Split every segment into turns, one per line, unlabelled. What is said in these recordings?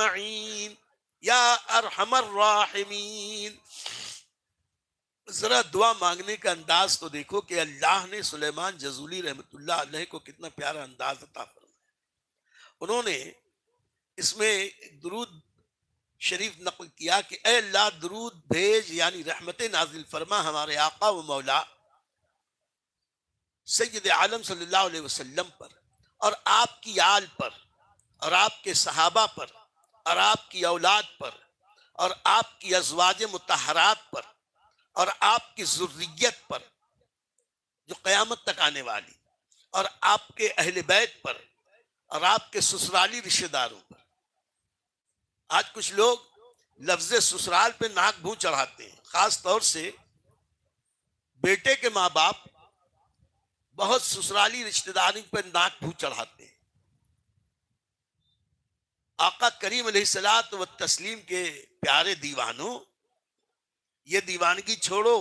اجمعین یا ارحم الراحمین. ذرا دعا مانگنے کا انداز تو دیکھو کہ اللہ نے سلیمان جزولی رحمت اللہ علیہ کو کتنا پیارا انداز عطا فرمایا. انہوں نے اس میں درود شریف نقل کیا کہ اے اللہ درود بھیج یعنی رحمت نازل فرما ہمارے آقا و مولا سید عالم صلی اللہ علیہ وسلم پر اور آپ کی آل پر اور آپ کے صحابہ پر اور آپ کی اولاد پر اور آپ کی ازواج مطہرات پر اور آپ کی ذریت پر جو قیامت تک آنے والی اور آپ کے اہل بیت پر اور آپ کے سسرالی رشتہ داروں پر. آج کچھ لوگ لفظ سسرال پہ ناک بھوں چڑھاتے ہیں، خاص طور سے بیٹے کے ماں باپ بہت سسرالی رشتہ داری پہ ناک بھوں چڑھاتے ہیں. آقا کریم علیہ الصلوۃ والتسلیم کے پیارے دیوانوں، یہ دیوانگی چھوڑو،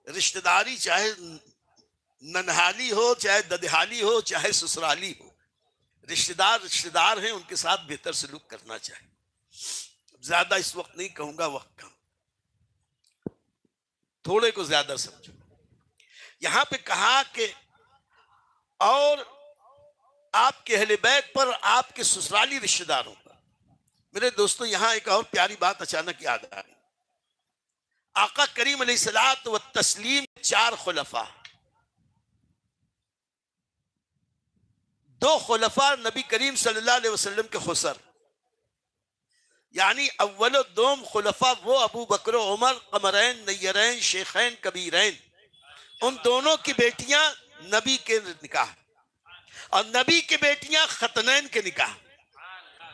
رشتہ داری چاہے ننہالی ہو چاہے ددحالی ہو چاہے سسرالی ہو، رشتہ دار ہیں، ان کے ساتھ بہتر سلوک کرنا چاہیے. زیادہ اس وقت نہیں کہوں گا، وقت کم، تھوڑے کو زیادہ سمجھو. یہاں پہ کہا کہ اور آپ کے اہل بیت پر آپ کے سسرالی رشتہ داروں پر. میرے دوستوں یہاں ایک اور پیاری بات اچانک یاد آ گئی. آقا کریم علیہ الصلوۃ والتسلیم 4 خلفاء، 2 خلفاء نبی کریم صلی اللہ علیہ وسلم کے خسر، یعنی اول و دوم خلفاء وہ ابو بکر و عمر قمرین نیرین شیخین کبیرین، ان دونوں کی بیٹیاں نبی کے نکاح، اور نبی کی بیٹیاں ختنین کے نکاح،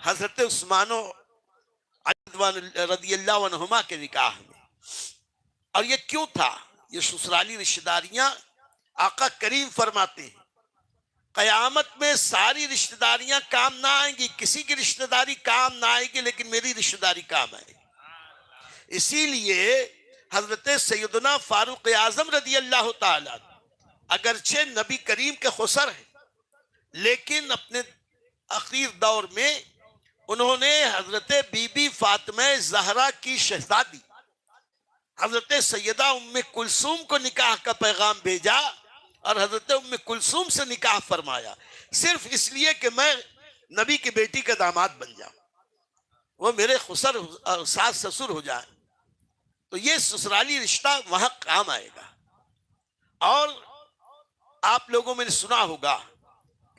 حضرت عثمان و علی رضی اللہ عنہما کے نکاح میں. اور یہ کیوں تھا؟ یہ سسرالی رشتہ داریاں آقا کریم فرماتے ہیں قیامت میں ساری رشتہ داریاں کام نہ آئیں گی، کسی کی رشتہ داری کام نہ آئے گی، لیکن میری رشتہ داری کام آئے گی. اسی لیے حضرت سیدنا فاروق اعظم رضی اللہ تعالیٰ اگرچہ نبی کریم کے خسر ہیں، لیکن اپنے اخیر دور میں انہوں نے حضرت بی بی فاطمہ زہرا کی شہزادی حضرت سیدہ ام کلثوم کو نکاح کا پیغام بھیجا اور حضرت ام کلثوم سے نکاح فرمایا، صرف اس لیے کہ میں نبی کی بیٹی کا داماد بن جاؤں، وہ میرے خسر اور ساس سسر ہو جائیں. تو یہ سسرالی رشتہ وہاں کام آئے گا. اور آپ لوگوں میں نے سنا ہوگا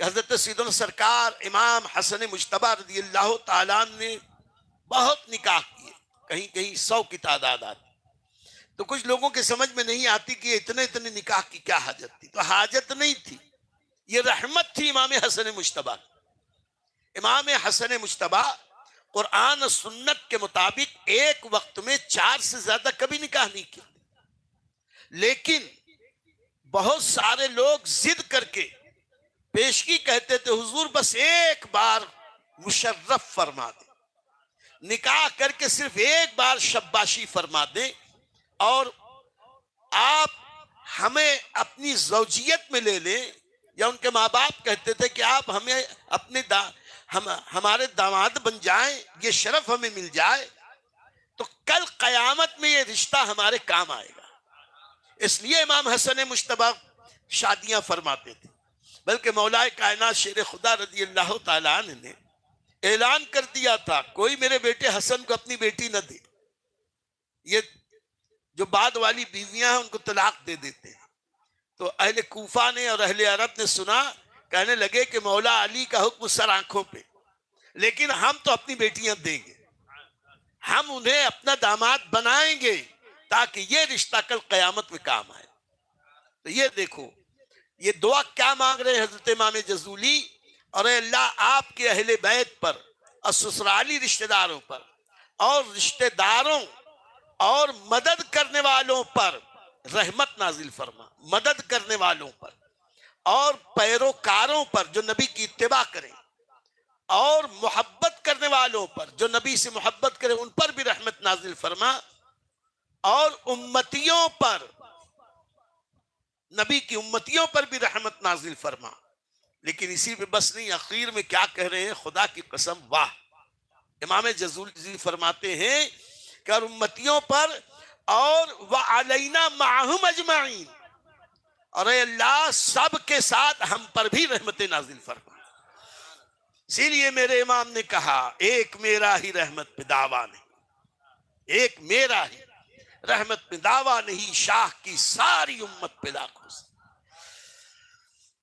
کہ حضرت سیدنا سرکار امام حسن مجتبی رضی اللہ تعالیٰ نے بہت نکاح کیے، کہیں کہیں 100 کی تعداد آتی. تو کچھ لوگوں کے سمجھ میں نہیں آتی کہ اتنے نکاح کی کیا حاجت تھی. تو حاجت نہیں تھی، یہ رحمت تھی امام حسن مجتبی. امام حسن مجتبی قرآن و سنت کے مطابق ایک وقت میں 4 سے زیادہ کبھی نکاح نہیں کیا، لیکن بہت سارے لوگ ضد کر کے پیشگی کہتے تھے حضور بس ایک بار مشرف فرما دیں، نکاح کر کے صرف ایک بار شباشی فرما دیں، اور آپ ہمیں اپنی زوجیت میں لے لیں. یا ان کے ماں باپ کہتے تھے کہ آپ ہمیں اپنے ہمارے داماد بن جائیں، یہ شرف ہمیں مل جائے تو کل قیامت میں یہ رشتہ ہمارے کام آئے گا. اس لیے امام حسن مجتبی شادیاں فرماتے تھے. بلکہ مولا کائنات شیر خدا رضی اللہ تعالیٰ عنہ نے اعلان کر دیا تھا کوئی میرے بیٹے حسن کو اپنی بیٹی نہ دے، یہ جو بعد والی بیویاں ہیں ان کو طلاق دے دیتے ہیں. تو اہل کوفہ نے اور اہل عرب نے سنا، کہنے لگے کہ مولا علی کا حکم سر آنکھوں پہ، لیکن ہم تو اپنی بیٹیاں دیں گے، ہم انہیں اپنا داماد بنائیں گے تاکہ یہ رشتہ کل قیامت میں کام آئے. تو یہ دیکھو یہ دعا کیا مانگ رہے ہیں حضرت امام جزولی، اور اے اللہ آپ کے اہل بیت پر اور سسرالی رشتہ داروں پر اور رشتہ داروں اور مدد کرنے والوں پر رحمت نازل فرما، مدد کرنے والوں پر اور پیروکاروں پر جو نبی کی اتباع کریں، اور محبت کرنے والوں پر جو نبی سے محبت کریں ان پر بھی رحمت نازل فرما، اور امتیوں پر نبی کی امتیوں پر بھی رحمت نازل فرما. لیکن اسی پہ بس نہیں، اخیر میں کیا کہہ رہے ہیں، خدا کی قسم واہ امام جزولی فرماتے ہیں کہ اور امتیوں پر اور وعلینا معہم اجمعین، اور اے اللہ سب کے ساتھ ہم پر بھی رحمت نازل فرما۔ اسی لیے میرے امام نے کہا ایک میرا ہی رحمت پہ دعویٰ نہیں، ایک میرا ہی رحمت پہ دعویٰ نہیں، شاہ کی ساری امت پہ لاکھوں سے۔